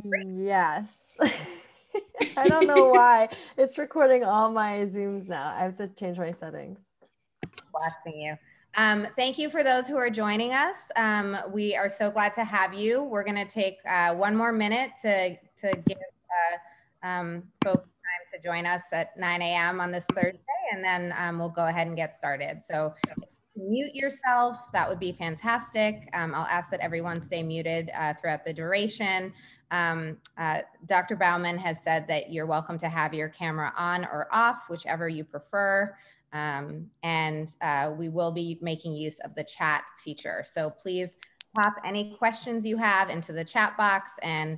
Yes. I don't know why. It's recording all my Zooms now. I have to change my settings. Watching you. Thank you for those who are joining us. We are so glad to have you. We're going to take one more minute to give folks time to join us at 9 a.m. on this Thursday, and then we'll go ahead and get started. So mute yourself. That would be fantastic. I'll ask that everyone stay muted throughout the duration. Dr. Baumann has said that you're welcome to have your camera on or off, whichever you prefer. We will be making use of the chat feature. So please pop any questions you have into the chat box, and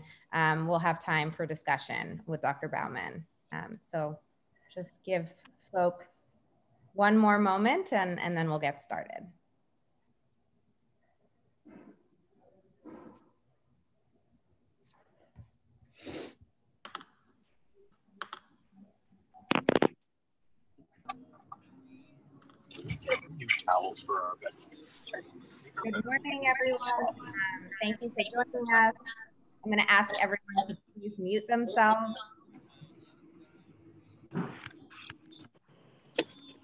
we'll have time for discussion with Dr. Baumann. So just give folks one more moment and then we'll get started. New towels for our bed. Sure. Good morning, everyone. Thank you for joining us. I'm going to ask everyone to please mute themselves.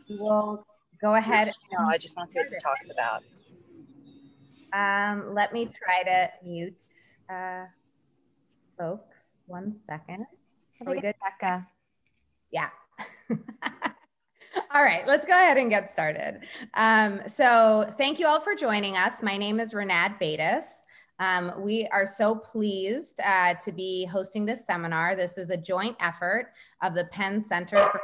We'll go ahead. No, I just want to see what the talk's about. Let me try to mute folks. 1 second. Are we good, Becca? Yeah. All right, let's go ahead and get started. So thank you all for joining us. My name is Renad Baitis. We are so pleased to be hosting this seminar. This is a joint effort of the Penn Center for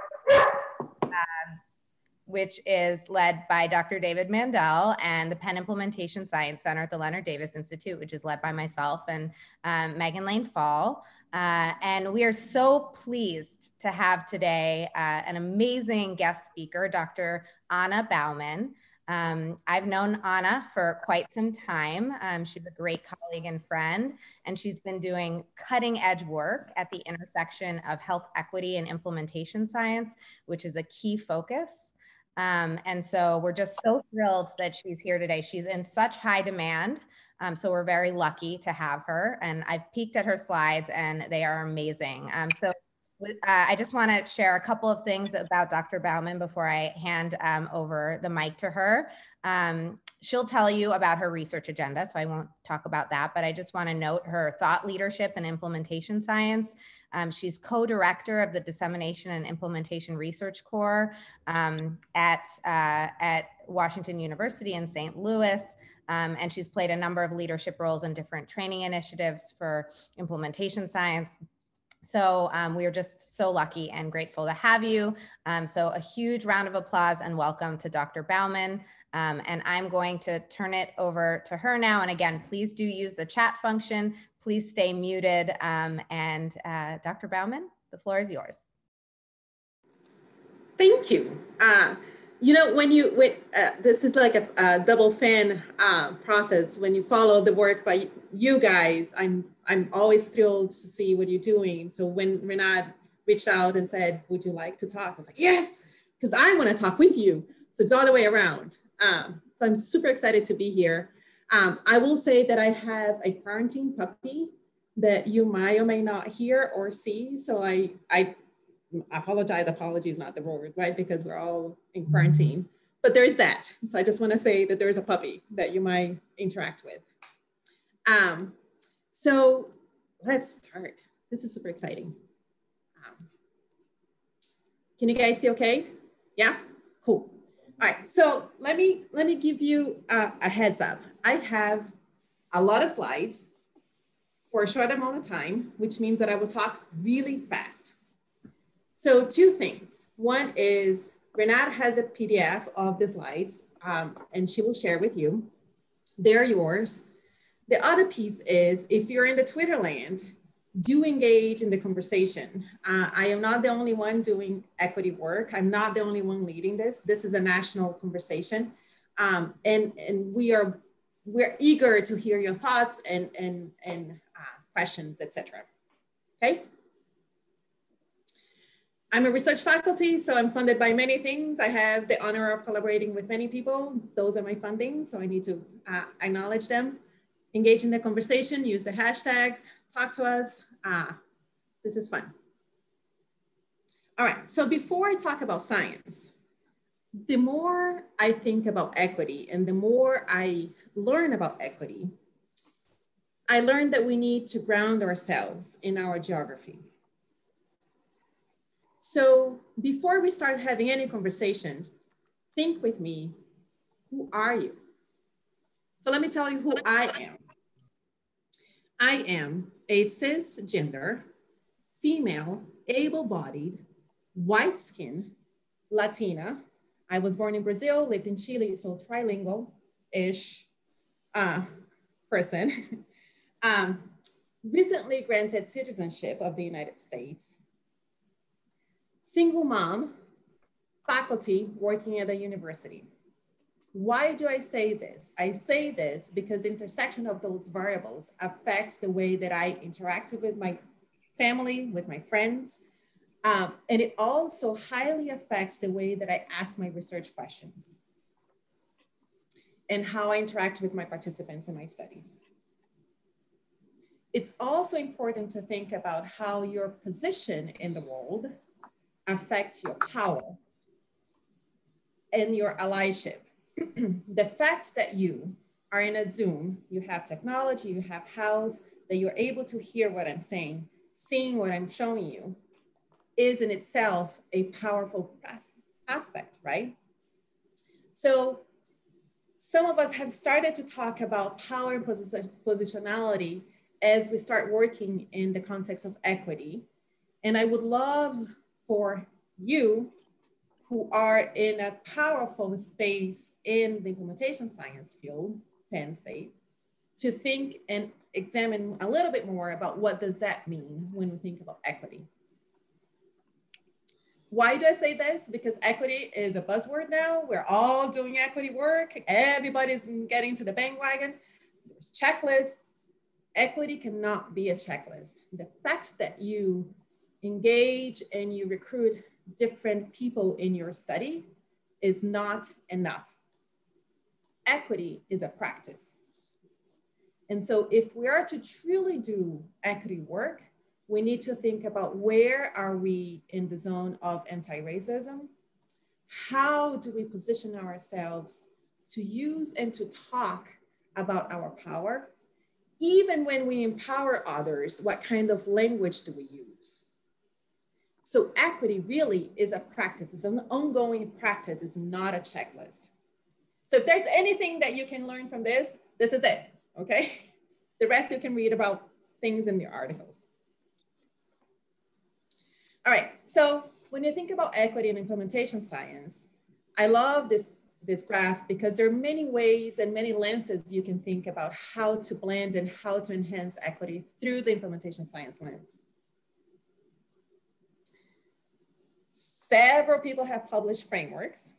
which is led by Dr. David Mandel, and the Penn Implementation Science Center at the Leonard Davis Institute, which is led by myself and Megan Lane Fall. And we are so pleased to have today an amazing guest speaker, Dr. Anna Baumann. I've known Anna for quite some time. She's a great colleague and friend, and she's been doing cutting edge work at the intersection of health equity and implementation science, which is a key focus. And so we're just so thrilled that she's here today. She's in such high demand. So we're very lucky to have her, and I've peeked at her slides and they are amazing. I just want to share a couple of things about Dr. Baumann before I hand over the mic to her. She'll tell you about her research agenda, so I won't talk about that, but I just want to note her thought leadership and implementation science. She's co-director of the Dissemination and Implementation Research Core at Washington University in St. Louis. And she's played a number of leadership roles in different training initiatives for implementation science. So we are just so lucky and grateful to have you. So a huge round of applause and welcome to Dr. Baumann. And I'm going to turn it over to her now. And again, please do use the chat function. Please stay muted. Dr. Baumann, the floor is yours. Thank you. You know, this is like a double fan process. When you follow the work by you guys, I'm always thrilled to see what you're doing. So when Renad reached out and said, would you like to talk? I was like, yes, because I want to talk with you. So it's all the way around. So I'm super excited to be here. I will say that I have a quarantine puppy that you might or may not hear or see. So I apologize, apology is not the word, right? Because we're all in quarantine, but there's that. So I just want to say that there's a puppy that you might interact with. So let's start. This is super exciting. Can you guys see okay? Yeah, cool. All right, so let me give you a heads up. I have a lot of slides for a short amount of time, which means that I will talk really fast. So two things. One is Renat has a PDF of the slides and she will share with you. They're yours. The other piece is if you're in the Twitter land, do engage in the conversation. I am not the only one doing equity work. I'm not the only one leading this. This is a national conversation. And we're eager to hear your thoughts and questions, etc. Okay? I'm a research faculty, so I'm funded by many things. I have the honor of collaborating with many people. Those are my fundings, so I need to acknowledge them. engage in the conversation, use the hashtags, talk to us. This is fun. All right, so before I talk about science, the more I think about equity and the more I learn about equity, I learned that we need to ground ourselves in our geography. So before we start having any conversation, think with me, who are you? So let me tell you who I am. I am a cisgender, female, able-bodied, white-skinned, Latina. I was born in Brazil, lived in Chile, so trilingual-ish person. Recently granted citizenship of the United States. Single mom, faculty working at a university. Why do I say this? I say this because the intersection of those variables affects the way that I interacted with my family, with my friends, and it also highly affects the way that I ask my research questions and how I interact with my participants in my studies. It's also important to think about how your position in the world affects your power and your allyship. The fact that you are in a Zoom, you have technology, you have house, that you're able to hear what I'm saying, seeing what I'm showing you, is in itself a powerful aspect, right? So some of us have started to talk about power and positionality as we start working in the context of equity. And I would love for you who are in a powerful space in the implementation science field, Penn State, to think and examine a little bit more about what does that mean when we think about equity. Why do I say this? Because equity is a buzzword now. We're all doing equity work. Everybody's getting to the bandwagon. There's checklists. Equity cannot be a checklist. The fact that you engage and you recruit different people in your study is not enough. Equity is a practice. And so if we are to truly do equity work, we need to think about where are we in the zone of anti-racism? How do we position ourselves to use and to talk about our power? Even when we empower others, what kind of language do we use? So equity really is a practice. It's an ongoing practice. It's not a checklist. So if there's anything that you can learn from this, this is it, okay? The rest you can read about things in the articles. All right, so when you think about equity and implementation science, I love this graph because there are many ways and many lenses you can think about how to blend and how to enhance equity through the implementation science lens. Several people have published frameworks.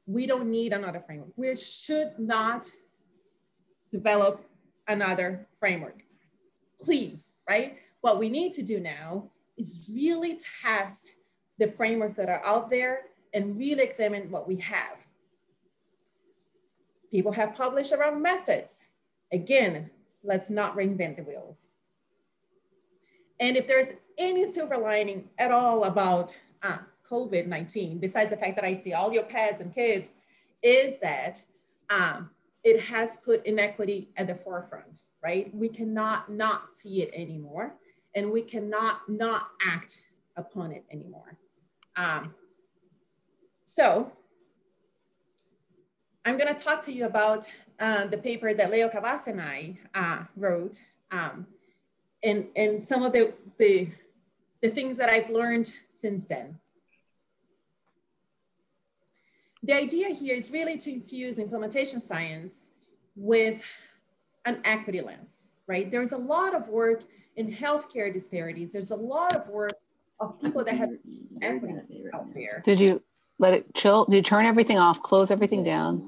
We don't need another framework. We should not develop another framework, please, right? What we need to do now is really test the frameworks that are out there and really examine what we have. People have published around methods. Again, let's not reinvent the wheels. And if there's any silver lining at all about COVID-19, besides the fact that I see all your pets and kids, is that it has put inequity at the forefront, right? We cannot not see it anymore, and we cannot not act upon it anymore. So I'm gonna talk to you about the paper that Leo Cavazza and I wrote, and some of the things that I've learned since then. The idea here is really to infuse implementation science with an equity lens, right? There's a lot of work in healthcare disparities. There's a lot of work of people that have equity out there. Did you let it chill? Did you turn everything off, close everything down?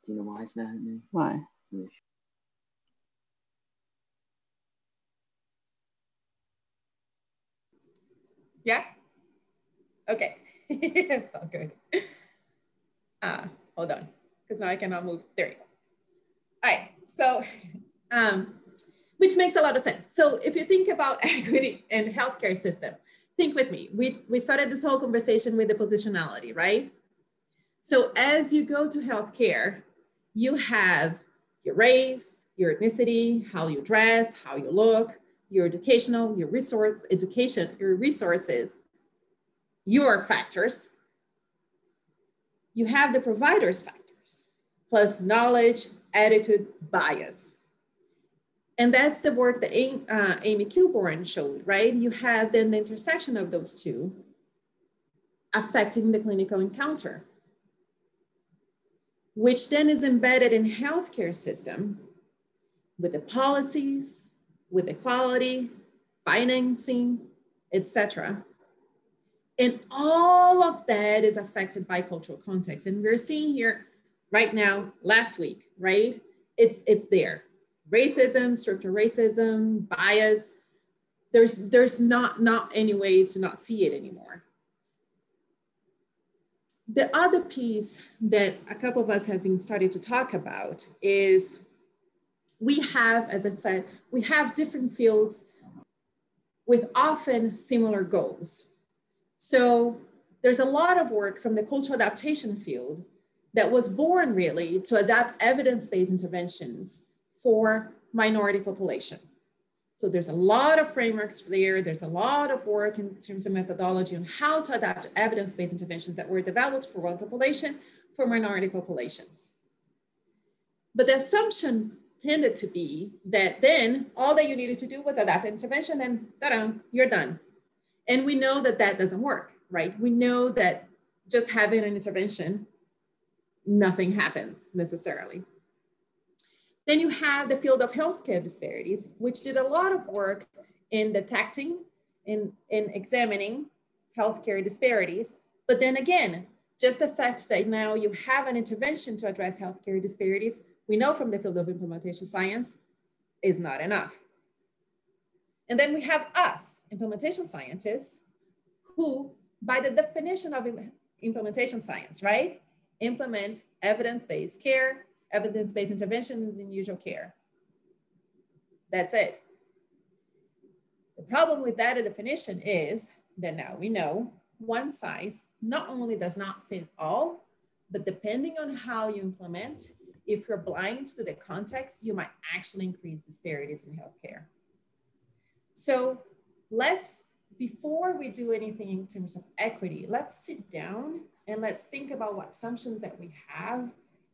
Do you know why it's not happening? Why? Yeah? Okay, it's all good. Hold on, because now I cannot move. There you go. All right, so which makes a lot of sense. So if you think about equity and healthcare system, think with me. We started this whole conversation with the positionality, right? So as you go to healthcare, you have your race, your ethnicity, how you dress, how you look, your educational, your resources, your factors. You have the provider's factors, plus knowledge, attitude, bias. And that's the work that Amy Kilborn showed, right? You have then the intersection of those two affecting the clinical encounter, which then is embedded in healthcare system with the policies, with the quality, financing, etc. And all of that is affected by cultural context. And we're seeing here right now, last week, right? It's there. Racism, structural racism, bias. There's not any ways to not see it anymore. The other piece that a couple of us have been starting to talk about is we have, as I said, we have different fields with often similar goals. So there's a lot of work from the cultural adaptation field that was born really to adapt evidence-based interventions for minority population. So there's a lot of frameworks there. There's a lot of work in terms of methodology on how to adapt evidence-based interventions that were developed for one population, for minority populations. But the assumption tended to be that then all that you needed to do was adapt intervention and ta-da, you're done. And we know that that doesn't work, right? We know that just having an intervention, nothing happens necessarily. Then you have the field of healthcare disparities, which did a lot of work in detecting, in examining healthcare disparities. But then again, just the fact that now you have an intervention to address healthcare disparities, we know from the field of implementation science, is not enough. And then we have us, implementation scientists, who, by the definition of implementation science, right, implement evidence-based care, evidence-based interventions in usual care. That's it. The problem with that definition is that now we know one size not only does not fit all, but depending on how you implement, if you're blind to the context, you might actually increase disparities in healthcare. So let's, before we do anything in terms of equity, let's sit down and let's think about what assumptions that we have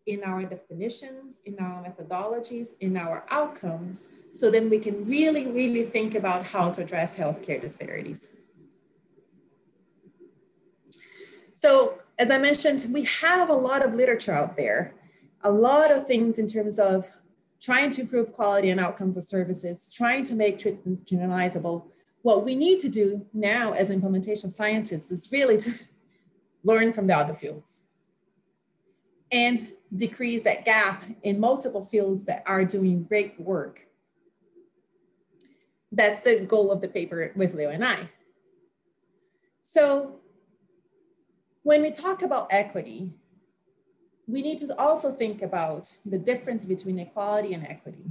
in our definitions, in our methodologies, in our outcomes, so then we can really think about how to address healthcare disparities. So as I mentioned, we have a lot of literature out there, a lot of things in terms of trying to improve quality and outcomes of services, trying to make treatments generalizable. What we need to do now as implementation scientists is really to learn from the other fields and decrease that gap in multiple fields that are doing great work. That's the goal of the paper with Leo and I. So when we talk about equity, we need to also think about the difference between equality and equity.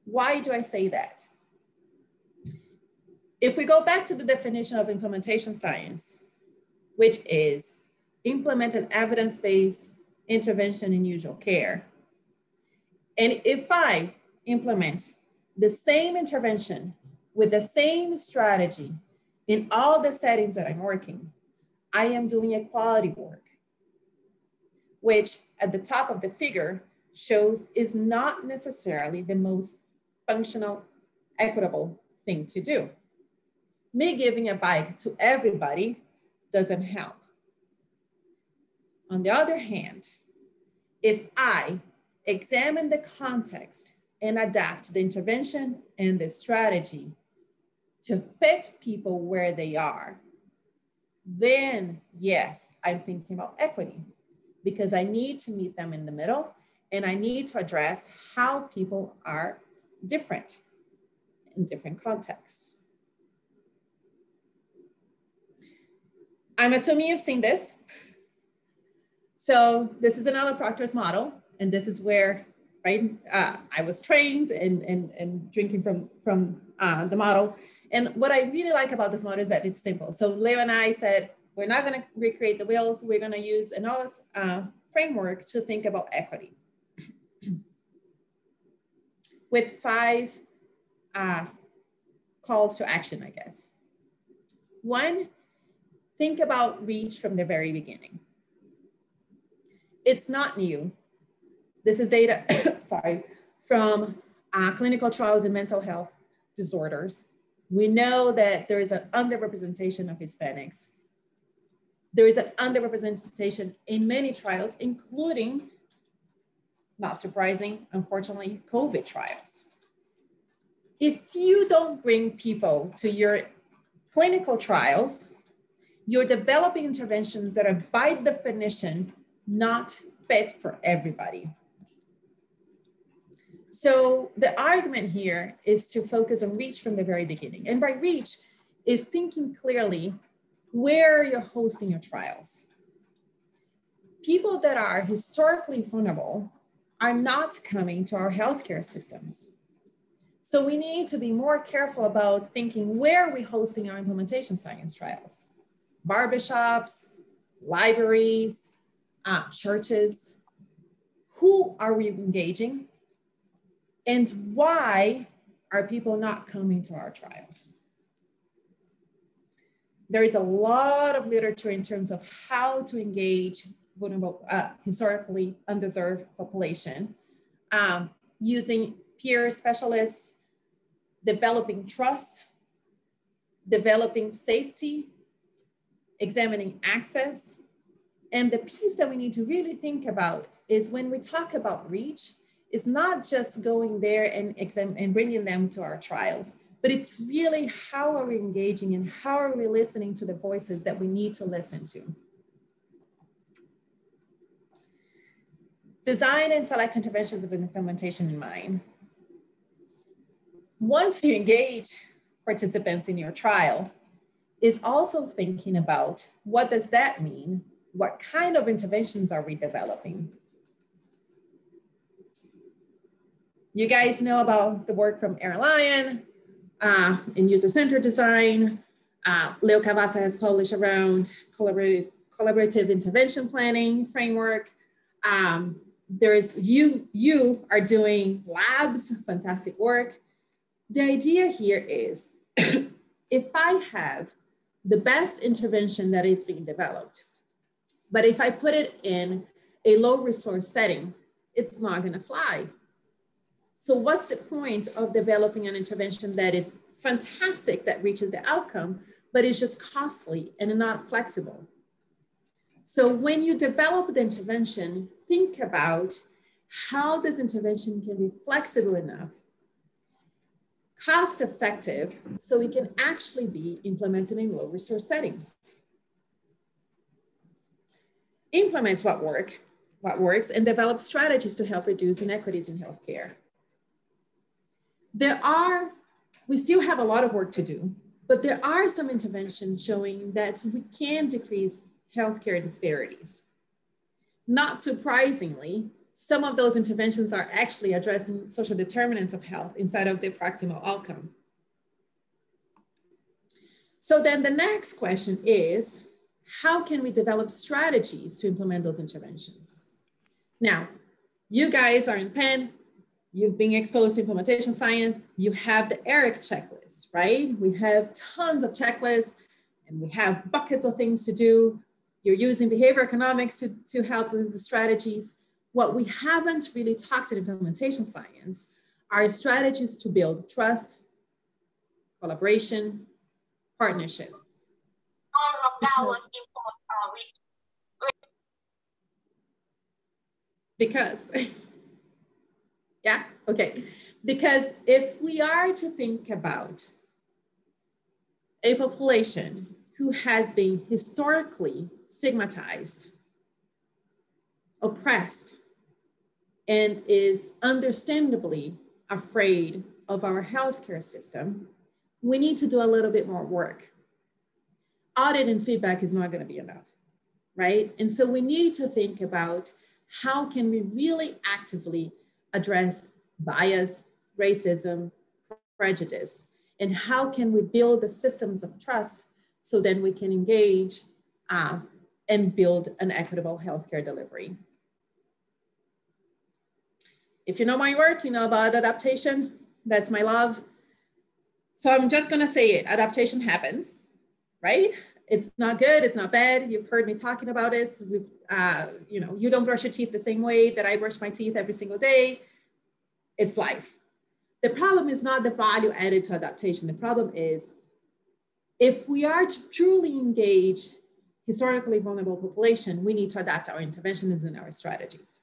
Why do I say that? If we go back to the definition of implementation science, which is implement an evidence-based intervention in usual care. And if I implement the same intervention with the same strategy in all the settings that I'm working, I am doing equality work, which at the top of the figure shows is not necessarily the most functional, equitable thing to do. Me giving a bike to everybody doesn't help. On the other hand, if I examine the context and adapt the intervention and the strategy to fit people where they are, then yes, I'm thinking about equity, because I need to meet them in the middle and I need to address how people are different in different contexts. I'm assuming you've seen this. So this is another Proctor's model, and this is where right? I was trained and drinking from the model. And what I really like about this model is that it's simple. So Leo and I said, we're not gonna recreate the wheels. We're gonna use an OS framework to think about equity with 5 calls to action, I guess. 1, think about reach from the very beginning. It's not new. This is data, sorry, from clinical trials in mental health disorders. We know that there is an underrepresentation of Hispanics. There is an underrepresentation in many trials, including, not surprising, unfortunately, COVID trials. If you don't bring people to your clinical trials, you're developing interventions that are by definition not fit for everybody. So the argument here is to focus on reach from the very beginning. And by reach is thinking clearly where you're hosting your trials. People that are historically vulnerable are not coming to our healthcare systems. So we need to be more careful about thinking where are we hosting our implementation science trials? Barbershops, libraries, churches. Who are we engaging? And why are people not coming to our trials? There is a lot of literature in terms of how to engage vulnerable, historically undeserved population, using peer specialists, developing trust, developing safety, examining access. And the piece that we need to really think about is when we talk about reach, it's not just going there and bringing them to our trials, but it's really how are we engaging and how are we listening to the voices that we need to listen to. Design and select interventions with implementation in mind. Once you engage participants in your trial, is also thinking about what does that mean? What kind of interventions are we developing? You guys know about the work from Aaron Lyon in user-centered design. Leo Cavassa has published around collaborative intervention planning framework. You are doing labs, fantastic work. The idea here is if I have the best intervention that is being developed, but if I put it in a low resource setting, it's not gonna fly. So what's the point of developing an intervention that is fantastic, that reaches the outcome, but is just costly and not flexible? So when you develop the intervention, think about how this intervention can be flexible enough, cost effective, so it can actually be implemented in low resource settings. Implement what works, and develop strategies to help reduce inequities in healthcare. We still have a lot of work to do, but there are some interventions showing that we can decrease healthcare disparities. Not surprisingly, some of those interventions are actually addressing social determinants of health instead of the proximal outcome. So then the next question is, how can we develop strategies to implement those interventions? Now, you guys are in Penn, you've been exposed to implementation science, you have the ERIC checklist, right? We have tons of checklists and we have buckets of things to do. You're using behavior economics to help with the strategies. What we haven't really talked in implementation science are strategies to build trust, collaboration, partnership. Because yeah, okay. Because if we are to think about a population who has been historically stigmatized, oppressed, and is understandably afraid of our healthcare system, we need to do a little bit more work. Audit and feedback is not going to be enough, right? And so we need to think about how can we really actively address bias, racism, prejudice, and how can we build the systems of trust so then we can engage and build an equitable healthcare delivery. If you know my work, you know about adaptation. That's my love. So I'm just gonna say it, adaptation happens, right? It's not good, it's not bad. You've heard me talking about this. You don't brush your teeth the same way that I brush my teeth every single day. It's life. The problem is not the value added to adaptation. The problem is if we are to truly engage historically vulnerable population, we need to adapt our interventions and our strategies.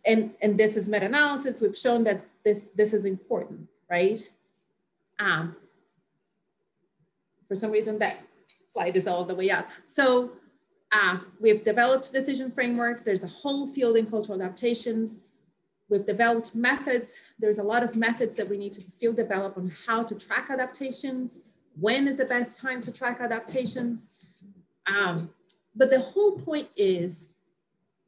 And this is meta-analysis. We've shown that this is important, right? For some reason that slide is all the way up. So we've developed decision frameworks. There's a whole field in cultural adaptations. We've developed methods. There's a lot of methods that we need to still develop on how to track adaptations. When is the best time to track adaptations? But the whole point is,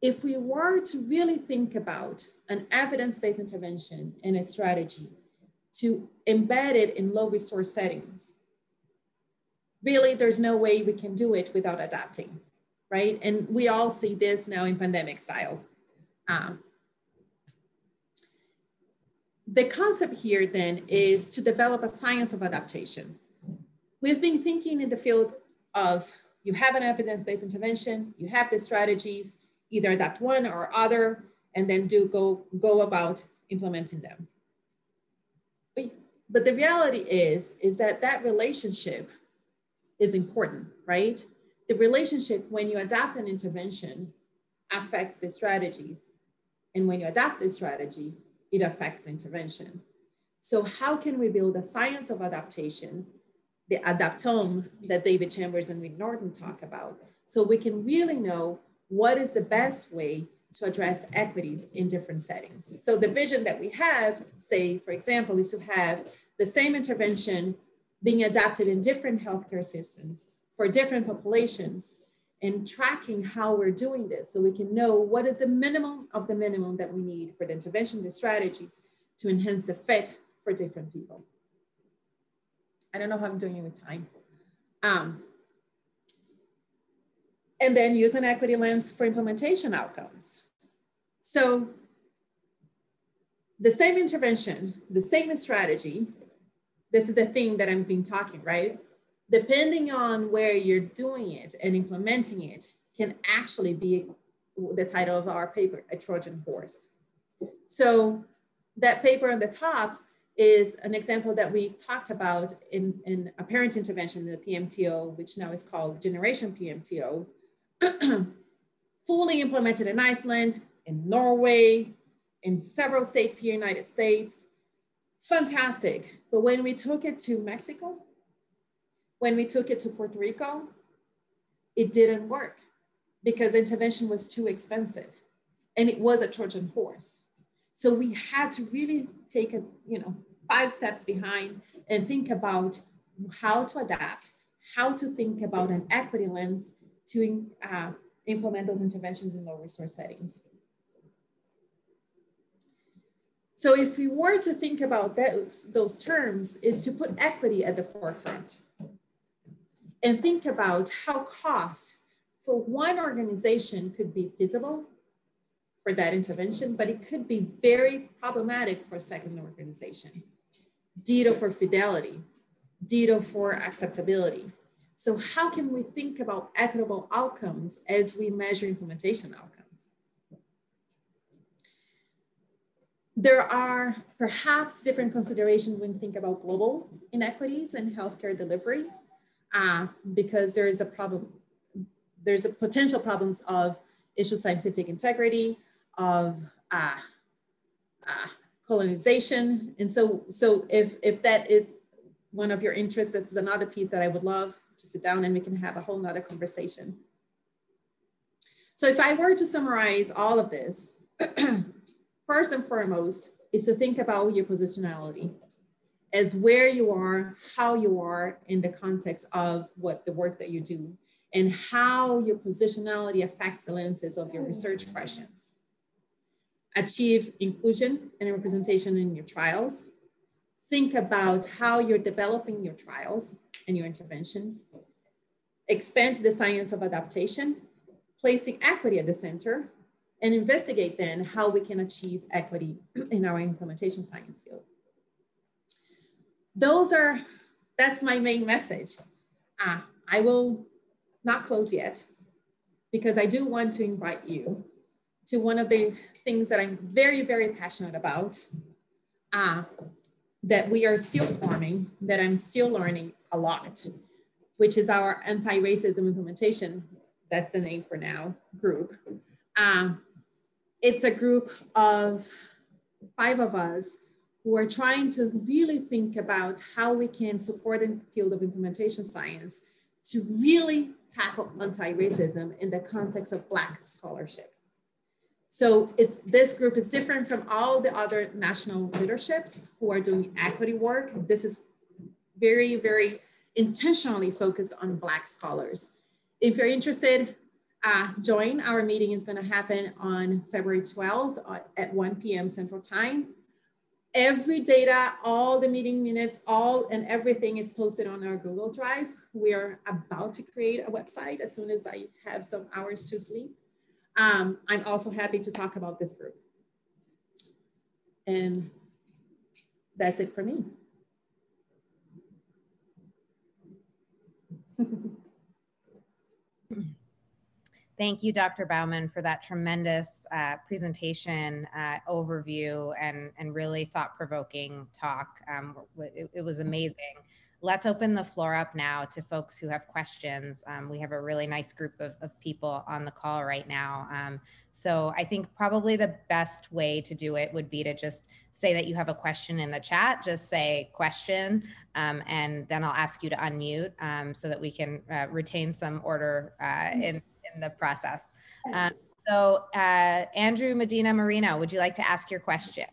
if we were to really think about an evidence-based intervention and a strategy to embed it in low resource settings, really there's no way we can do it without adapting, right? And we all see this now in pandemic style. The concept here then is to develop a science of adaptation. We've been thinking in the field of, you have an evidence-based intervention, you have the strategies, either adapt one or other, and then go about implementing them. But the reality is that relationship is important, right? The relationship when you adapt an intervention affects the strategies. And when you adapt the strategy, it affects the intervention. So how can we build a science of adaptation, the adaptome that David Chambers and Reed Norton talk about, so we can really know what is the best way to address equities in different settings. So the vision that we have, say, for example, is to have the same intervention being adapted in different healthcare systems for different populations, and tracking how we're doing this so we can know what is the minimum of the minimum that we need for the intervention, the strategies to enhance the fit for different people. I don't know how I'm doing with time. And then use an equity lens for implementation outcomes. So the same intervention, the same strategy, this is the thing that I've been talking, right? Depending on where you're doing it and implementing it can actually be the title of our paper, a Trojan horse. So that paper on the top is an example that we talked about in a parent intervention in the PMTO, which now is called Generation PMTO, fully implemented in Iceland, in Norway, in several states here in the United States. Fantastic. But when we took it to Mexico, when we took it to Puerto Rico, it didn't work because intervention was too expensive and it was a Trojan horse. So we had to really take 5 steps behind and think about how to adapt, how to think about an equity lens to implement those interventions in low resource settings. So if we were to think about those terms, is to put equity at the forefront and think about how cost for one organization could be feasible for that intervention, but it could be very problematic for a second organization. Ditto for fidelity, ditto for acceptability. So how can we think about equitable outcomes as we measure implementation outcomes? There are perhaps different considerations when we think about global inequities in healthcare delivery, because there is a problem, there's a potential problems of issue scientific integrity, of colonization. And so if that is one of your interests, that's another piece that I would love to sit down and we can have a whole nother conversation. So if I were to summarize all of this, first and foremost is to think about your positionality as where you are, how you are in the context of what the work that you do, and how your positionality affects the lenses of your research questions. achieve inclusion and representation in your trials. Think about how you're developing your trials and your interventions. Expand the science of adaptation, placing equity at the center, and investigate then how we can achieve equity in our implementation science field. That's my main message. I will not close yet, because I do want to invite you to one of the things that I'm very, very passionate about, that we are still forming, that I'm still learning a lot, which is our anti-racism implementation, that's the name for now, group. It's a group of 5 of us who are trying to really think about how we can support in the field of implementation science to really tackle anti-racism in the context of Black scholarship. So this group is different from all the other national leaderships who are doing equity work. This is very, very intentionally focused on Black scholars. If you're interested, join. Our meeting is going to happen on February 12th at 1 p.m. Central Time. Every data, all the meeting minutes, and everything is posted on our Google Drive. We are about to create a website as soon as I have some hours to sleep. I'm also happy to talk about this group. And that's it for me. Thank you, Dr. Baumann, for that tremendous presentation, overview, and really thought-provoking talk. It was amazing. Let's open the floor up now to folks who have questions. We have a really nice group of people on the call right now. So I think probably the best way to do it would be to just say that you have a question in the chat, just say question, and then I'll ask you to unmute so that we can retain some order in the process. So Andrew Medina Marino, would you like to ask your question?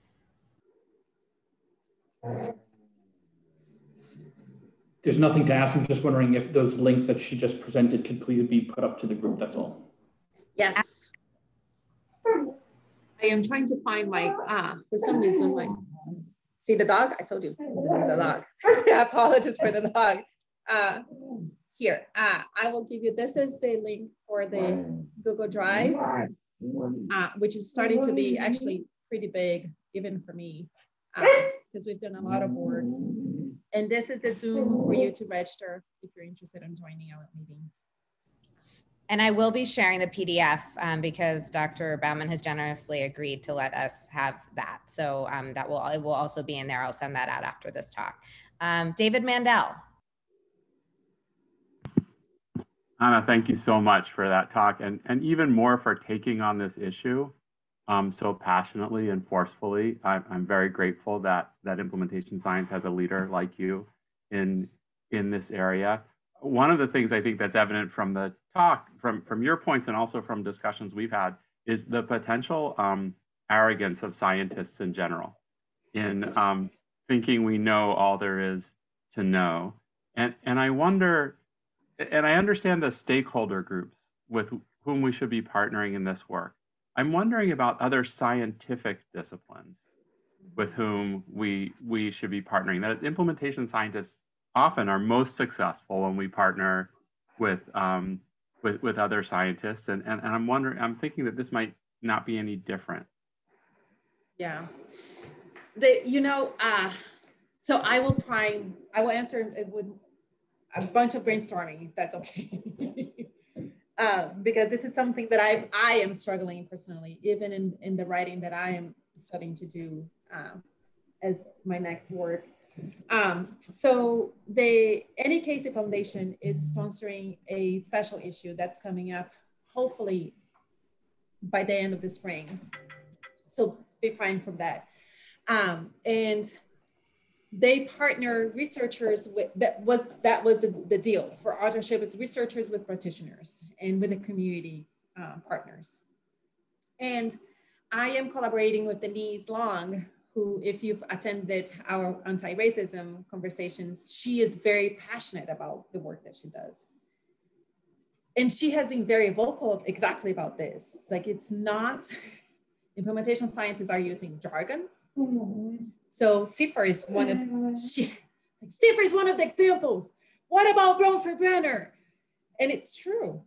There's nothing to ask. I'm just wondering if those links that she just presented could please be put up to the group, that's all. Yes. I am trying to find my, for some reason, see the dog? I told you, there's a dog. I apologize for the dog. Here, I will give you, this is the link for the Google Drive, which is starting to be actually pretty big, even for me, because we've done a lot of work. And this is the Zoom for you to register if you're interested in joining our meeting. And I will be sharing the PDF because Dr. Baumann has generously agreed to let us have that. So it will also be in there. I'll send that out after this talk. David Mandel. Anna, thank you so much for that talk, and even more for taking on this issue so passionately and forcefully. I'm very grateful that implementation science has a leader like you in this area. One of the things I think that's evident from the talk, from your points and also from discussions we've had, is the potential arrogance of scientists in general in thinking we know all there is to know. And I wonder, and I understand the stakeholder groups with whom we should be partnering in this work. I'm wondering about other scientific disciplines with whom we should be partnering. That implementation scientists often are most successful when we partner with other scientists, and I'm wondering, I'm thinking that this might not be any different. Yeah, so I will answer it with a bunch of brainstorming, if that's okay. Because this is something that I am struggling personally, even in the writing that I am studying to do as my next work. So the NEKC Foundation is sponsoring a special issue that's coming up, hopefully by the end of the spring. So be praying for that. And they partner researchers with, that was the deal for authorship, is researchers with practitioners and with the community partners. And I am collaborating with Denise Long, who, if you've attended our anti-racism conversations, she is very passionate about the work that she does. And she has been very vocal exactly about this. It's like, it's not implementation scientists are using jargons. So CIFR is one of CIFR is one of the examples. What about Bronfer-Brenner? And it's true.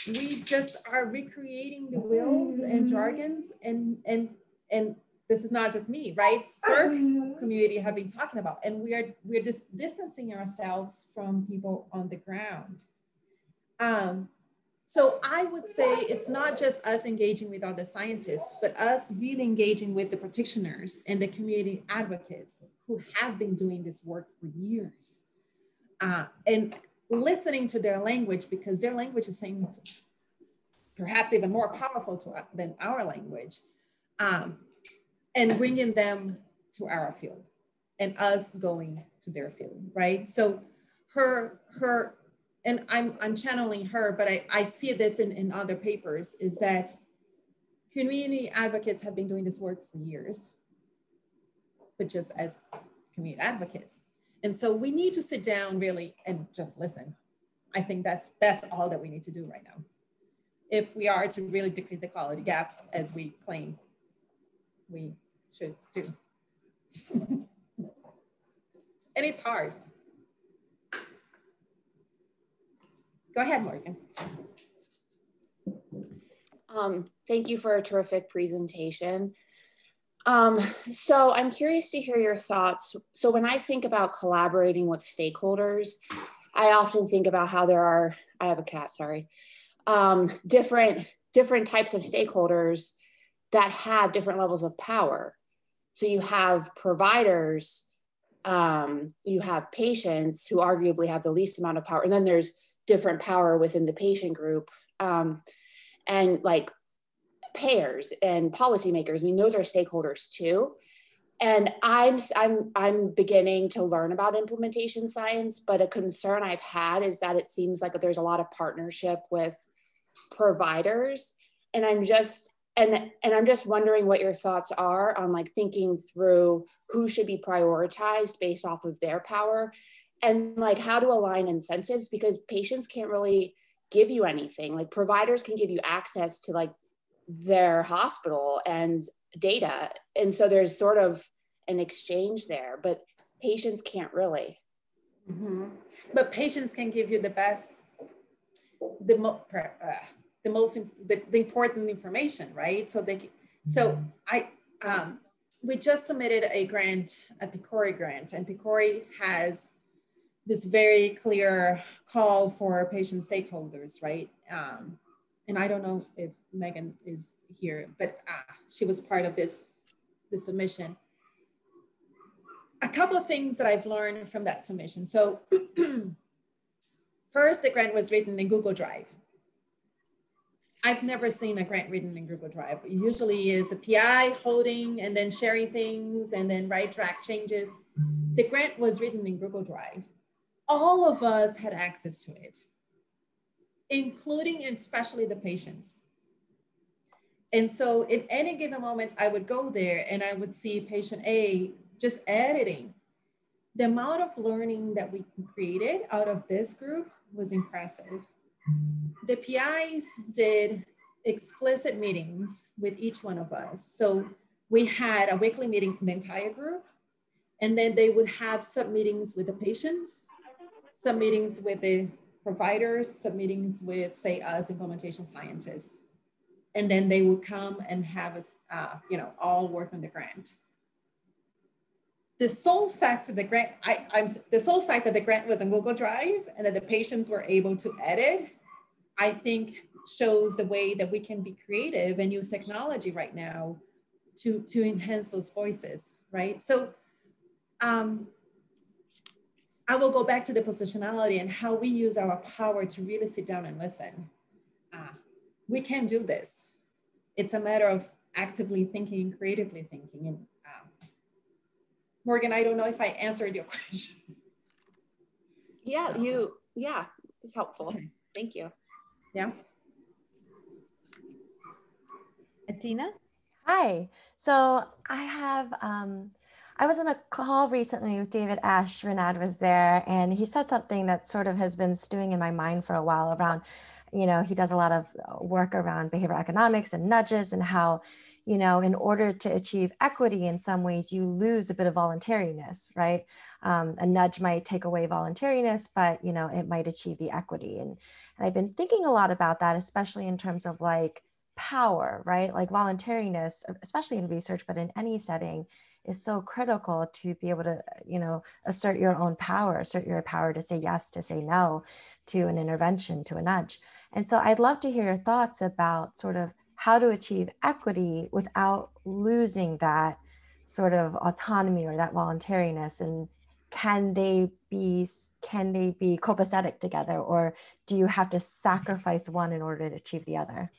We just are recreating the wills and jargons, and this is not just me, right? CERC community have been talking about, and we're just distancing ourselves from people on the ground. So I would say it's not just us engaging with other scientists, but us really engaging with the practitioners and the community advocates who have been doing this work for years, and listening to their language, because their language is saying perhaps even more powerful than our language, and bringing them to our field and us going to their field, right? So her, and I'm channeling her, but I see this in other papers, is that community advocates have been doing this work for years, but just as community advocates. And so we need to sit down really and just listen. I think that's all that we need to do right now, if we are to really decrease the quality gap as we claim we should do. And it's hard. Go ahead, Morgan. Thank you for a terrific presentation. So I'm curious to hear your thoughts. So when I think about collaborating with stakeholders, I often think about how there are, I have a cat, sorry, different types of stakeholders that have different levels of power. So you have providers, you have patients who arguably have the least amount of power, and then there's different power within the patient group, and like payers and policymakers. I mean, those are stakeholders too. And I'm beginning to learn about implementation science, but a concern I've had is that it seems like there's a lot of partnership with providers, and I'm just wondering what your thoughts are on like thinking through who should be prioritized based off of their power, and like how to align incentives, because patients can't really give you anything. Like providers can give you access to like their hospital and data, and so there's sort of an exchange there, but patients can't really. Mm-hmm. But patients can give you the best, the most important information, right? We just submitted a grant, a PCORI grant, and PCORI has this very clear call for patient stakeholders, right? And I don't know if Megan is here, but she was part of the submission. A couple of things that I've learned from that submission. So first, the grant was written in Google Drive. I've never seen a grant written in Google Drive. It usually is the PI holding and then sharing things and then right track changes. The grant was written in Google Drive. All of us had access to it, including especially the patients. And so in any given moment, I would go there and I would see patient A just editing. The amount of learning that we created out of this group was impressive. The PIs did explicit meetings with each one of us. So we had a weekly meeting for the entire group, and then they would have sub-meetings with the patients, sub-meetings with the providers, sub-meetings with, say, us implementation scientists. And then they would come and have us, all work on the grant. The sole fact that the grant, the sole fact that the grant was on Google Drive and that the patients were able to edit, I think shows the way that we can be creative and use technology right now to enhance those voices, right? So I will go back to the positionality and how we use our power to really sit down and listen. We can do this. It's a matter of actively thinking, creatively thinking. And Morgan, I don't know if I answered your question. Yeah, it's helpful. Okay. Thank you. Yeah. Adina? Hi. So I was on a call recently with David Ash. Renad was there, and he said something that sort of has been stewing in my mind for a while around, he does a lot of work around behavioral economics and nudges, and how you know, in order to achieve equity, in some ways, you lose a bit of voluntariness, right? A nudge might take away voluntariness, but, you know, it might achieve the equity. And I've been thinking a lot about that, especially in terms of like power, right? Like voluntariness, especially in research, but in any setting, is so critical to be able to, you know, assert your own power, assert your power to say yes, to say no to an intervention, to a nudge. And so I'd love to hear your thoughts about sort of how to achieve equity without losing that sort of autonomy or that voluntariness. And can they be copacetic together, or do you have to sacrifice one in order to achieve the other?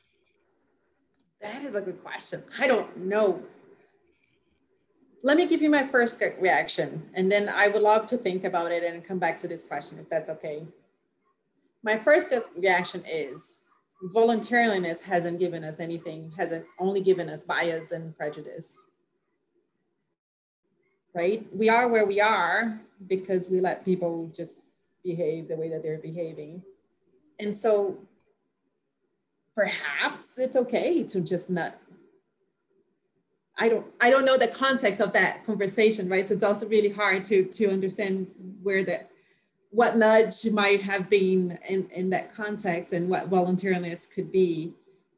That is a good question. I don't know. Let me give you my first reaction, and then I would love to think about it and come back to this question, if that's okay. My first reaction is voluntariness hasn't given us anything, hasn't only given us bias and prejudice, right? We are where we are because we let people just behave the way that they're behaving. And so perhaps it's okay to just not, I don't know the context of that conversation, right? So it's also really hard to understand what nudge might have been in that context and what voluntariness could be.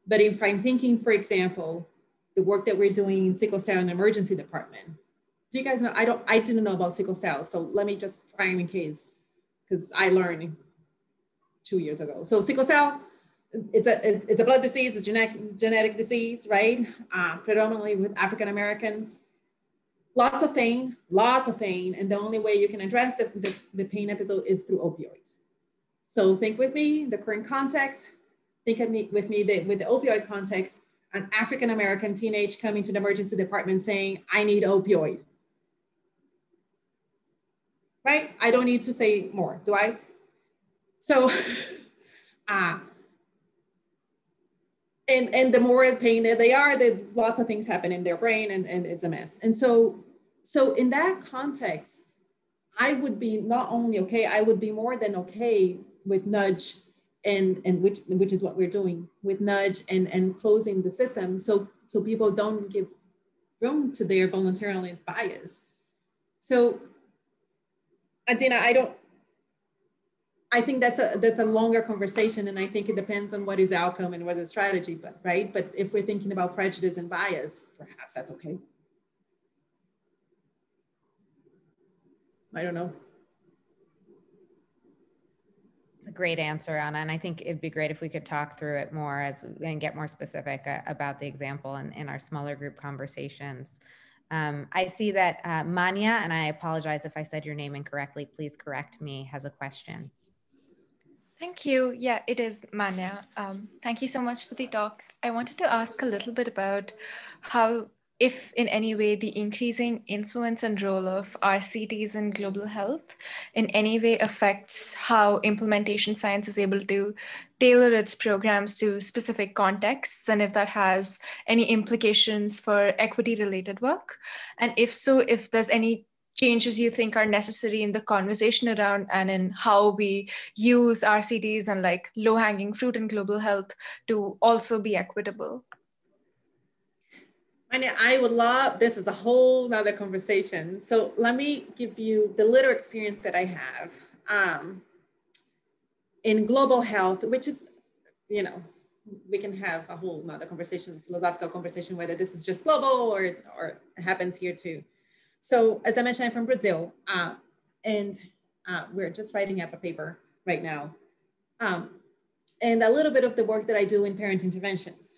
But if I'm thinking, for example, the work that we're doing in sickle cell in the emergency department, do you guys know, I didn't know about sickle cell. So let me just frame in case, because I learned 2 years ago. So sickle cell, it's a blood disease, a genetic disease, right? Predominantly with African Americans. Lots of pain. And the only way you can address the pain episode is through opioids. So think with me, the current context, with the opioid context, an African American teenage coming to the emergency department saying, I need opioid. Right? I don't need to say more, do I? So, and the more pain that they are, lots of things happen in their brain and it's a mess. And so in that context, I would be not only okay, I would be more than okay with nudge and which is what we're doing with nudge and closing the system so people don't give room to their voluntarily bias. So Adina, I think that's a longer conversation, and I think it depends on what is the outcome and what is the strategy, right? But if we're thinking about prejudice and bias, perhaps that's okay. I don't know. It's a great answer, Anna, and I think it'd be great if we could talk through it more and get more specific about the example in our smaller group conversations. I see that Manya, and I apologize if I said your name incorrectly, please correct me, has a question. Thank you. Yeah, it is Manya. Thank you so much for the talk. I wanted to ask a little bit about how, if in any way, the increasing influence and role of RCTs in global health in any way affects how implementation science is able to tailor its programs to specific contexts, and if that has any implications for equity-related work. And if so, if there's any changes you think are necessary in the conversation around and in how we use RCTs and like low-hanging fruit in global health to also be equitable. I would love, this is a whole nother conversation. So let me give you the little experience that I have in global health, which is, you know, we can have a whole nother conversation, philosophical conversation, whether this is just global or it happens here too. So as I mentioned, I'm from Brazil, and we're just writing up a paper right now. And a little bit of the work that I do in parent interventions.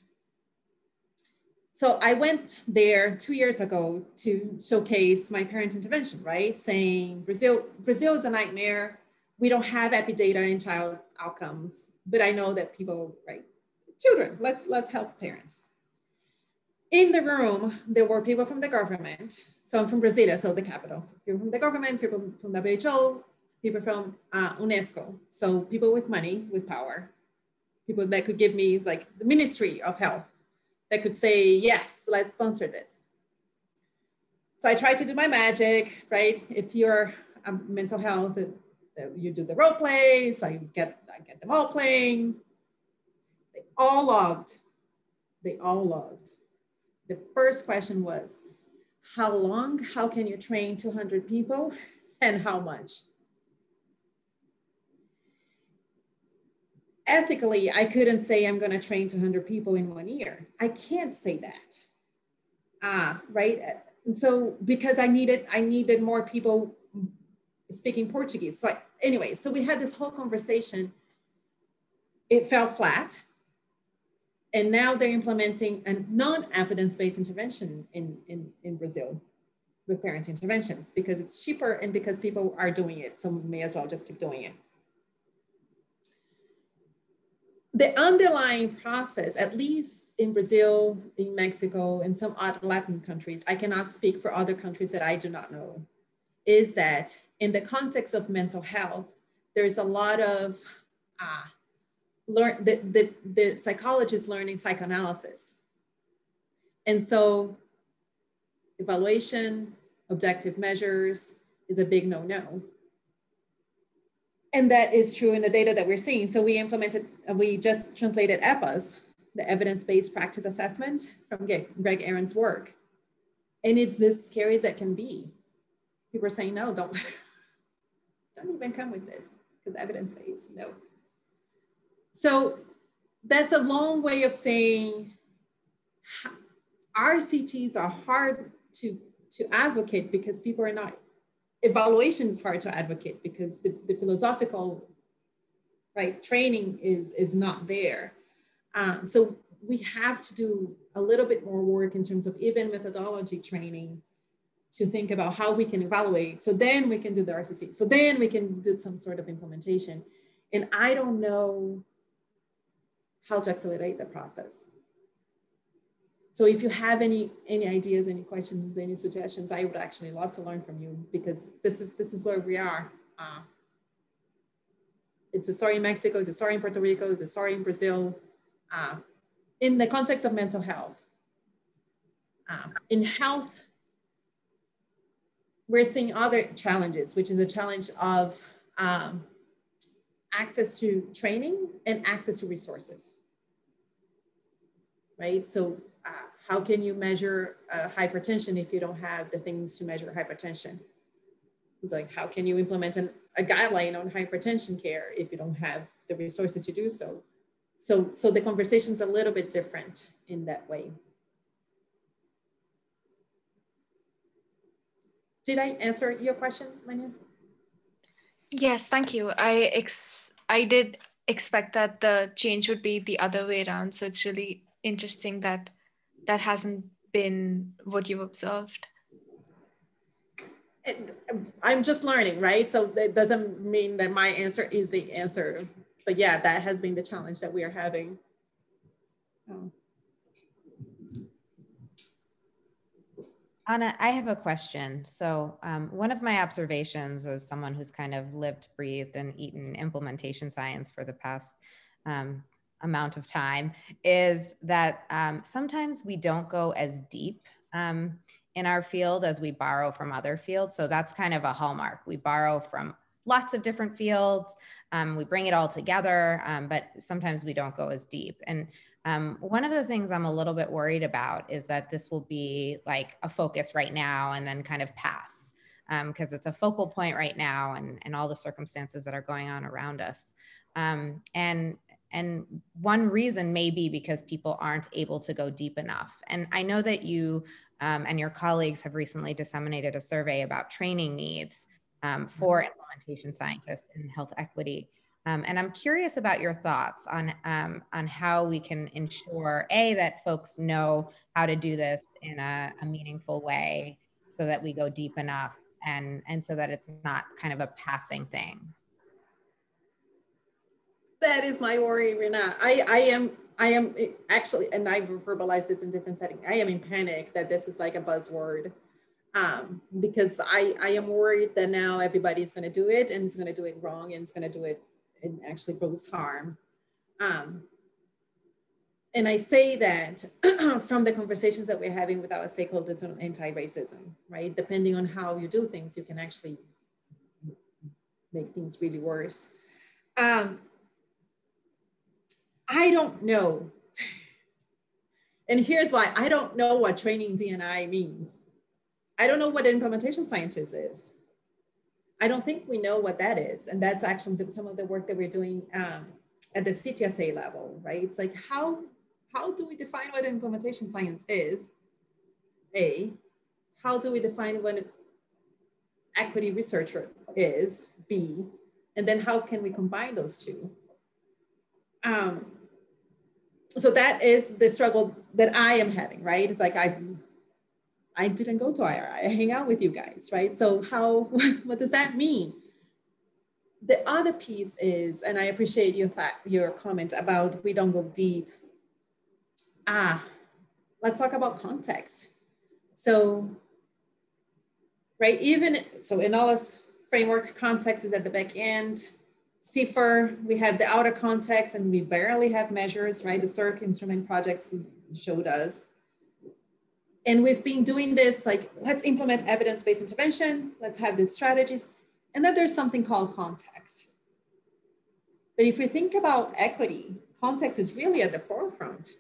So I went there 2 years ago to showcase my parent intervention, right? Saying Brazil is a nightmare. We don't have epidata in child outcomes, but I know that people, right? Children, let's help parents. In the room, there were people from the government. So I'm from Brasilia, so the capital. People from the government, people from WHO, people from UNESCO. So people with money, with power, people that could give me like the Ministry of Health that could say, yes, let's sponsor this. So I tried to do my magic, right? If you're mental health, you do the role play. So I get them all playing. They all loved The first question was, how long, how can you train 200 people, and how much? Ethically, I couldn't say I'm gonna train 200 people in 1 year. I can't say that, right? And so, because I needed more people speaking Portuguese. So anyway, so we had this whole conversation. It fell flat. And now they're implementing a non-evidence-based intervention in Brazil with parent interventions because it's cheaper and because people are doing it. So we may as well just keep doing it. The underlying process, at least in Brazil, in Mexico, and some other Latin countries, I cannot speak for other countries that I do not know, is that in the context of mental health, there's a lot of the psychologist learning psychoanalysis. And so evaluation, objective measures is a big no-no. And that is true in the data that we're seeing. So we just translated EPAS, the evidence-based practice assessment from Greg Aaron's work. And it's as scary as it can be. People are saying, no, don't even come with this because evidence-based, no. So that's a long way of saying RCTs are hard to advocate because people are not, evaluation is hard to advocate because the philosophical, right, training is not there. So we have to do a little bit more work in terms of even methodology training to think about how we can evaluate. So then we can do the RCT. So then we can do some sort of implementation. And I don't know how to accelerate the process. So if you have any ideas, any questions, any suggestions, I would actually love to learn from you because this is where we are. It's a story in Mexico, it's a story in Puerto Rico, it's a story in Brazil. In the context of mental health. In health, we're seeing other challenges, which is a challenge of access to training and access to resources, right? So how can you measure hypertension if you don't have the things to measure hypertension? It's like, how can you implement a guideline on hypertension care if you don't have the resources to do so? So the conversation's a little bit different in that way. Did I answer your question, Lenya? Yes, thank you. I did expect that the change would be the other way around. So it's really interesting that that hasn't been what you've observed. I'm just learning, right? So that doesn't mean that my answer is the answer. But yeah, that has been the challenge that we are having. Anna, I have a question. So one of my observations as someone who's kind of lived, breathed, and eaten implementation science for the past amount of time is that sometimes we don't go as deep in our field as we borrow from other fields. So that's kind of a hallmark. We borrow from lots of different fields. We bring it all together, but sometimes we don't go as deep. And one of the things I'm a little bit worried about is that this will be like a focus right now and then kind of pass because it's a focal point right now and all the circumstances that are going on around us. And one reason may be because people aren't able to go deep enough. And I know that you and your colleagues have recently disseminated a survey about training needs for implementation scientists in health equity. And I'm curious about your thoughts on how we can ensure, A, that folks know how to do this in a meaningful way so that we go deep enough and so that it's not kind of a passing thing. That is my worry, Rena. I am actually, and I've verbalized this in different settings, I am in panic that this is like a buzzword because I am worried that now everybody's gonna do it and it's gonna do it wrong and it's gonna do it and actually cause harm. And I say that from the conversations that we're having with our stakeholders on anti-racism, right? Depending on how you do things, you can actually make things really worse. I don't know. And here's why. I don't know what training D&I means. I don't know what an implementation scientist is. I don't think we know what that is. And that's actually some of the work that we're doing at the CTSA level, right? It's like, how do we define what implementation science is? A, how do we define what an equity researcher is? B, and then how can we combine those two? So that is the struggle that I am having, right? It's like, I didn't go to IRI, I hang out with you guys, right? So what does that mean? The other piece is, and I appreciate your comment about we don't go deep. Let's talk about context. So, right, so in all this framework, context is at the back end. CIFR, we have the outer context and we barely have measures, right? The CIRC instrument projects showed us. And we've been doing this, like, let's implement evidence-based intervention, let's have these strategies. And then there's something called context. But if we think about equity, context is really at the forefront.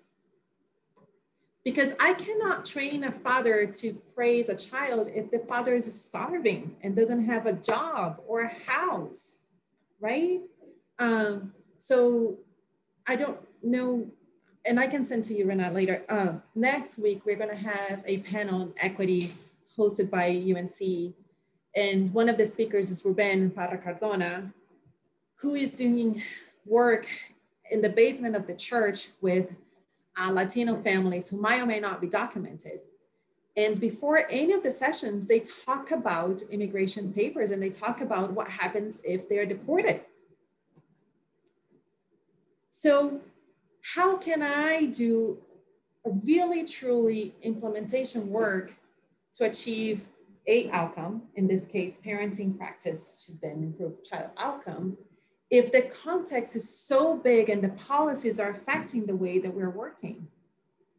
Because I cannot train a father to praise a child if the father is starving and doesn't have a job or a house, right? So I don't know, and I can send to you, Renat, later. Next week, we're gonna have a panel on equity hosted by UNC. And one of the speakers is Ruben Parra Cardona, who is doing work in the basement of the church with Latino families who might or may not be documented. And before any of the sessions, they talk about immigration papers and they talk about what happens if they're deported. So how can I do a really, truly implementation work to achieve a outcome, in this case, parenting practice to then improve child outcome, if the context is so big and the policies are affecting the way that we're working,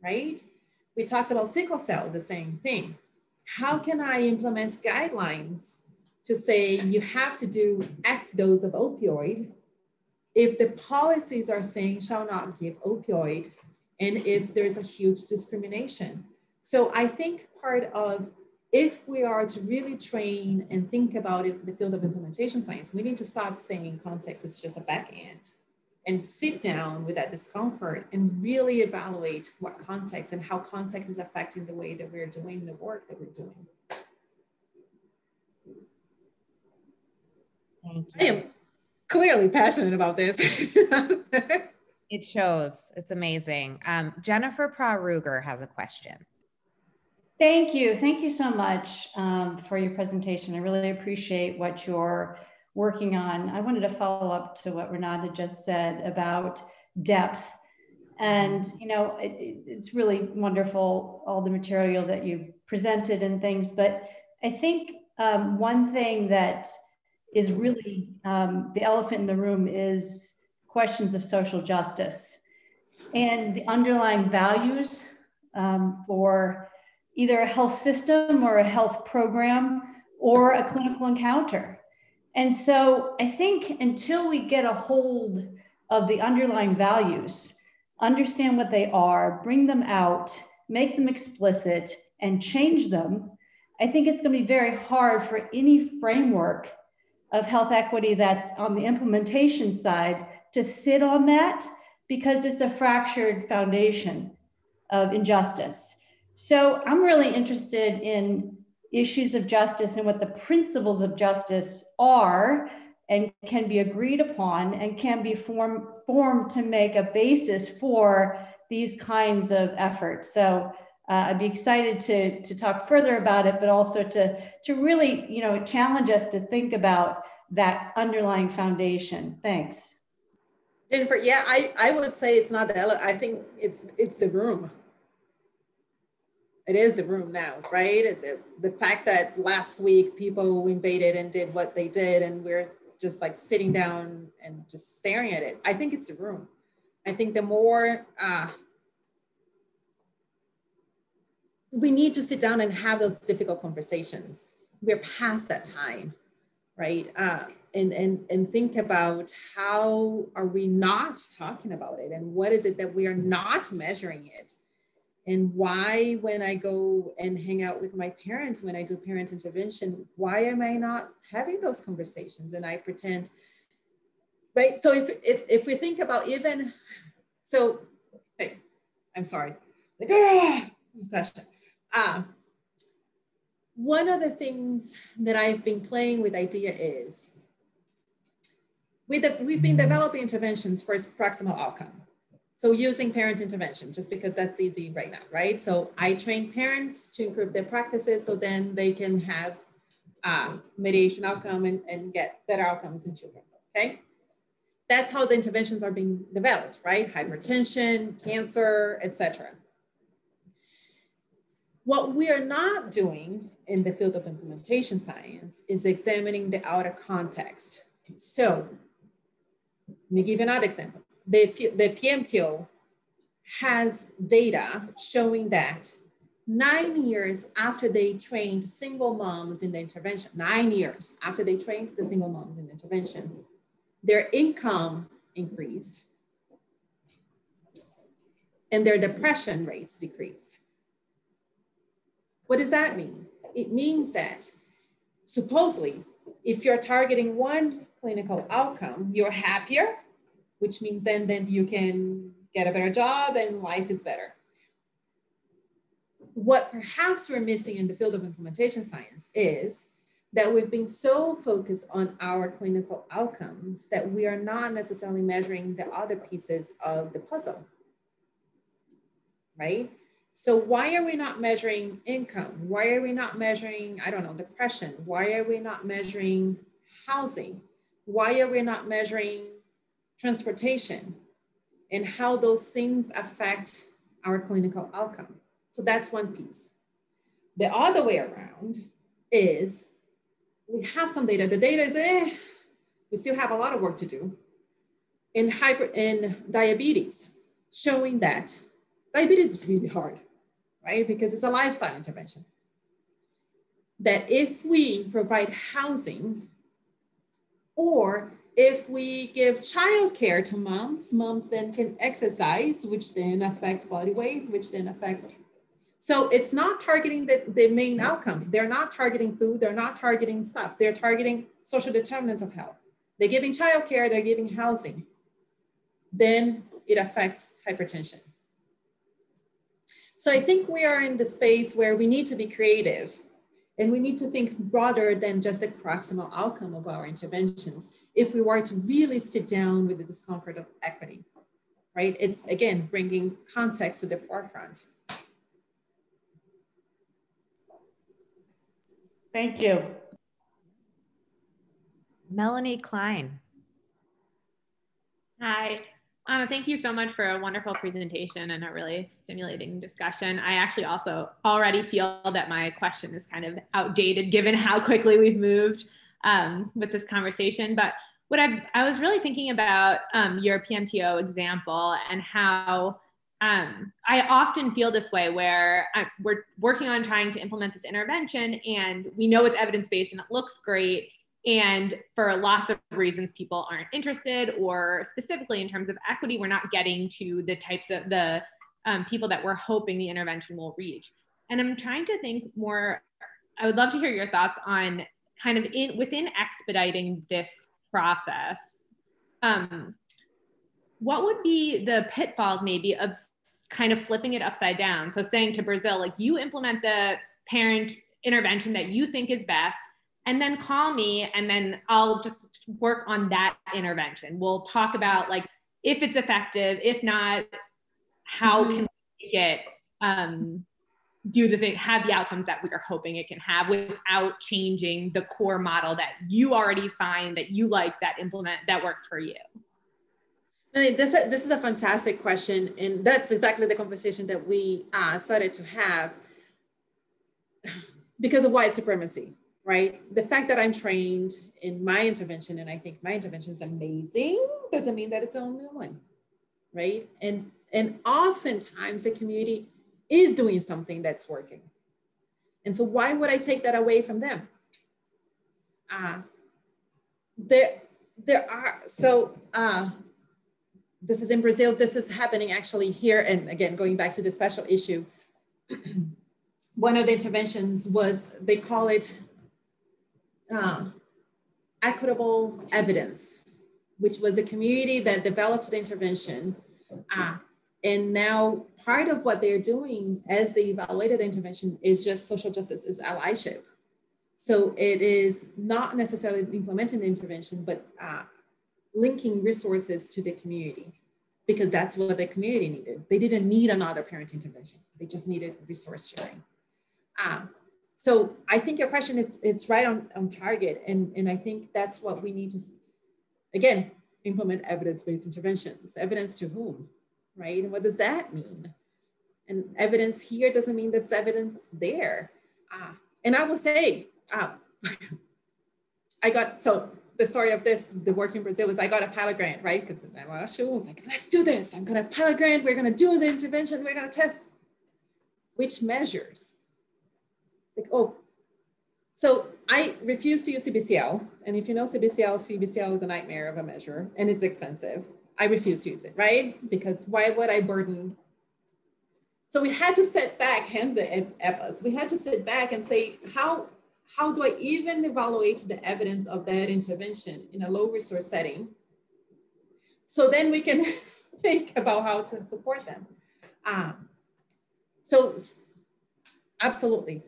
right? We talked about sickle cell, the same thing. How can I implement guidelines to say you have to do X dose of opioid if the policies are saying shall not give opioid and if there's a huge discrimination? So I think part of, if we are to really train and think about it in the field of implementation science, we need to stop saying context is just a back end and sit down with that discomfort and really evaluate what context and how context is affecting the way that we're doing the work that we're doing. Thank you. I am clearly passionate about this. It shows. It's amazing. Jennifer Pra-Ruger has a question. Thank you. Thank you so much for your presentation. I really appreciate what you're working on. I wanted to follow up to what Renata just said about depth. And, you know, it's really wonderful, all the material that you've presented and things. But I think one thing that is really the elephant in the room is questions of social justice and the underlying values for either a health system or a health program or a clinical encounter. And so I think until we get a hold of the underlying values, understand what they are, bring them out, make them explicit, and change them, I think it's going to be very hard for any framework of health equity that's on the implementation side to sit on that, because it's a fractured foundation of injustice. So I'm really interested in issues of justice and what the principles of justice are and can be agreed upon and can be formed to make a basis for these kinds of efforts. So I'd be excited to talk further about it, but also to really, you know, challenge us to think about that underlying foundation. Thanks. Jennifer, yeah, I would say it's not the elephant. I think it's the room. It is the room now, right? The fact that last week people invaded and did what they did and we're just like sitting down and just staring at it. I think it's the room. I think the more we need to sit down and have those difficult conversations. We're past that time, right? And think about how are we not talking about it and what is it that we are not measuring it? And why, when I go and hang out with my parents, when I do parent intervention, why am I not having those conversations? And I pretend, right? So if we think about even, so, hey, I'm sorry, like, this question. One of the things that I've been playing with idea is, we've been developing interventions for proximal outcome. So using parent intervention, just because that's easy right now, right? So I train parents to improve their practices so then they can have mediation outcome and get better outcomes in children, okay? That's how the interventions are being developed, right? Hypertension, cancer, etc. What we are not doing in the field of implementation science is examining the outer context. So let me give you another example. The PMTO has data showing that 9 years after they trained single moms in the intervention, 9 years after they trained the single moms in the intervention, their income increased and their depression rates decreased. What does that mean? It means that supposedly, if you're targeting one clinical outcome, you're happier, which means then you can get a better job and life is better. What perhaps we're missing in the field of implementation science is that we've been so focused on our clinical outcomes that we are not necessarily measuring the other pieces of the puzzle, right? So why are we not measuring income? Why are we not measuring, I don't know, depression? Why are we not measuring housing? Why are we not measuring transportation and how those things affect our clinical outcome? So that's one piece. The other way around is we have some data. The data is, we still have a lot of work to do in diabetes, showing that diabetes is really hard, right? Because it's a lifestyle intervention. That if we provide housing, or if we give childcare to moms then can exercise, which then affect body weight, which then affects. So it's not targeting the main outcome. They're not targeting food, they're not targeting stuff. They're targeting social determinants of health. They're giving childcare, they're giving housing. Then it affects hypertension. So I think we are in the space where we need to be creative and we need to think broader than just the proximal outcome of our interventions if we were to really sit down with the discomfort of equity, right? It's, again, bringing context to the forefront. Thank you. Melanie Klein. Hi. Anna, thank you so much for a wonderful presentation and a really stimulating discussion. I actually also already feel that my question is kind of outdated given how quickly we've moved with this conversation. But what I was really thinking about your PMTO example and how I often feel this way where we're working on trying to implement this intervention and we know it's evidence-based and it looks great. And for lots of reasons, people aren't interested, or specifically in terms of equity, we're not getting to the types of the people that we're hoping the intervention will reach. And I'm trying to think more, I would love to hear your thoughts on kind of within expediting this process. What would be the pitfalls maybe of kind of flipping it upside down? So saying to Brazil, like, you implement the parent intervention that you think is best, and then call me and then I'll just work on that intervention. We'll talk about like if it's effective, if not, how can we make it do the thing, have the outcomes that we are hoping it can have without changing the core model that you already find that you like, that implement, that works for you. I mean, this is a fantastic question. And that's exactly the conversation that we started to have because of white supremacy. Right? The fact that I'm trained in my intervention and I think my intervention is amazing doesn't mean that it's the only one, right? And oftentimes the community is doing something that's working. And so why would I take that away from them? There are, so this is in Brazil, this is happening actually here. And again, going back to the special issue, one of the interventions was, they call it equitable evidence, which was a community that developed the intervention. And now part of what they're doing as they evaluated the intervention is just social justice, is allyship. So it is not necessarily implementing the intervention, but linking resources to the community, because that's what the community needed. They didn't need another parent intervention. They just needed resource sharing. So I think your question is right on target. And I think that's what we need to, again, implement evidence-based interventions. Evidence to whom, right? And what does that mean? And evidence here doesn't mean that's evidence there. And I will say, so the story of the work in Brazil was, I got a pilot grant, right? Because I was like, let's do this. I'm gonna pilot grant, we're gonna do the intervention, we're gonna test which measures. Like, oh, so I refuse to use CBCL. And if you know CBCL is a nightmare of a measure and it's expensive. I refuse to use it, right? Because why would I burden? So we had to sit back, hence the EPAs. We had to sit back and say, how do I even evaluate the evidence of that intervention in a low resource setting? So then we can think about how to support them. So absolutely.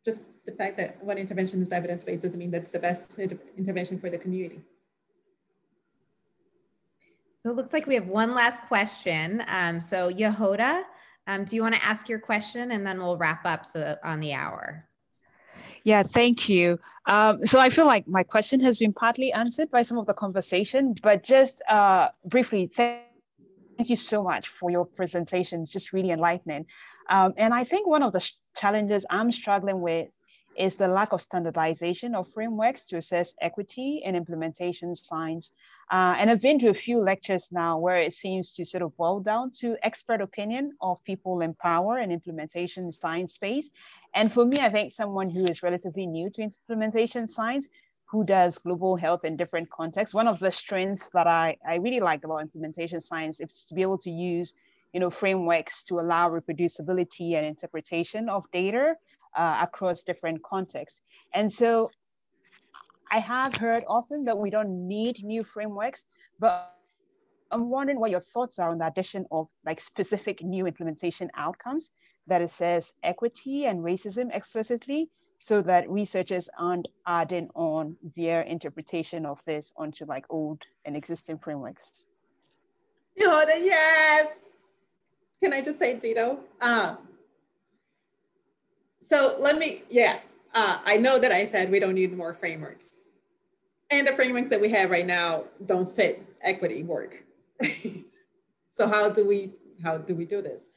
Just the fact that one intervention is evidence-based doesn't mean that's the best intervention for the community. So it looks like we have one last question. So Yehuda, do you want to ask your question, and then we'll wrap up on the hour? Yeah, thank you. So I feel like my question has been partly answered by some of the conversation, but just briefly, thank you so much for your presentation. It's just really enlightening. And I think one of the challenges I'm struggling with is the lack of standardization of frameworks to assess equity and implementation science. And I've been to a few lectures now where it seems to sort of boil down to expert opinion of people in power and implementation science space. And for me, I think someone who is relatively new to implementation science, who does global health in different contexts, one of the strengths that I really like about implementation science is to be able to use frameworks to allow reproducibility and interpretation of data across different contexts. And so I have heard often that we don't need new frameworks, but I'm wondering what your thoughts are on the addition of like specific new implementation outcomes that assess equity and racism explicitly, so that researchers aren't adding on their interpretation of this onto like old and existing frameworks. Yehuda, yes. Can I just say Dito? So let me, yes, I know that I said we don't need more frameworks. And the frameworks that we have right now don't fit equity work. So how do we do this?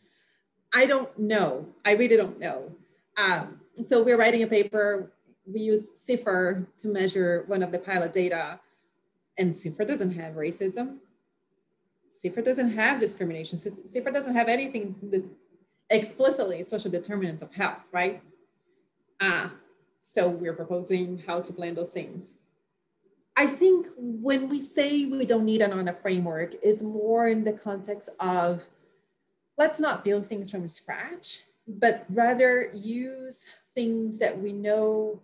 I don't know. I really don't know. So we're writing a paper. We use CIFR to measure one of the pilot data, and CIFR doesn't have racism. CIFR doesn't have discrimination. CIFR doesn't have anything that explicitly social determinants of health, right? So we're proposing how to blend those things. I think when we say we don't need another framework, is more in the context of, let's not build things from scratch, but rather use things that we know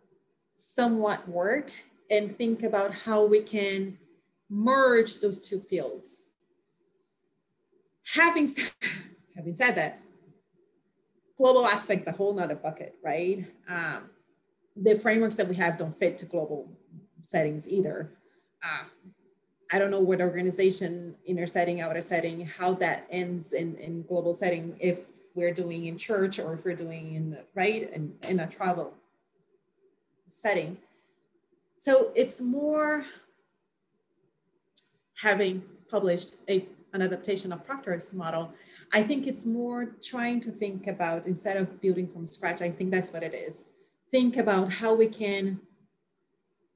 somewhat work and think about how we can merge those two fields. Having said that, global aspect's a whole nother bucket, right? The frameworks that we have don't fit to global settings either. I don't know what organization, inner setting, outer setting, how that ends in global setting, if we're doing in church or if we're doing in a travel setting. So it's more, having published an adaptation of Proctor's model, I think it's more trying to think about, instead of building from scratch, I think that's what it is. Think about how we can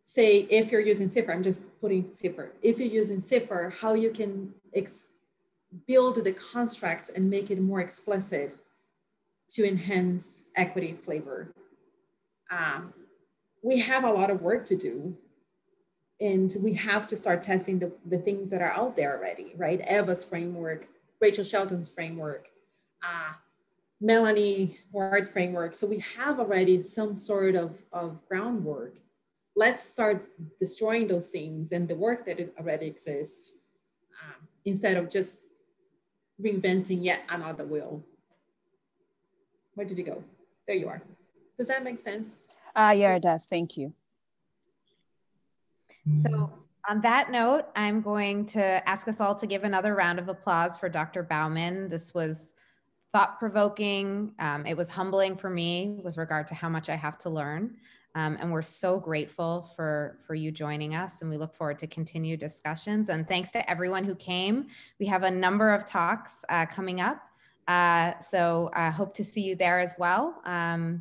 say, if you're using CIFR, I'm just putting CIFR. If you're using CIFR, how you can build the construct and make it more explicit to enhance equity flavor. We have a lot of work to do. And we have to start testing the things that are out there already, right? Eva's framework, Rachel Shelton's framework, Melanie Ward framework. So we have already some sort of groundwork. Let's start destroying those things and the work that already exists instead of just reinventing yet another wheel. Where did you go? There you are. Does that make sense? Yeah, it does. Thank you. So on that note, I'm going to ask us all to give another round of applause for Dr. Baumann. This was thought-provoking. It was humbling for me with regard to how much I have to learn. And we're so grateful for you joining us, and we look forward to continued discussions. And thanks to everyone who came. We have a number of talks coming up. So I hope to see you there as well. And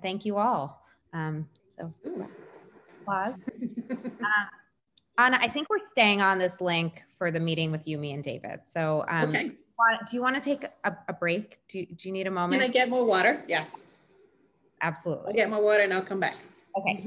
thank you all. So applause. Anna, I think we're staying on this link for the meeting with Yumi and David. So okay. Do you want to take a break? Do you need a moment? Can I get more water? Yes. Absolutely. I'll get my water and I'll come back. Okay.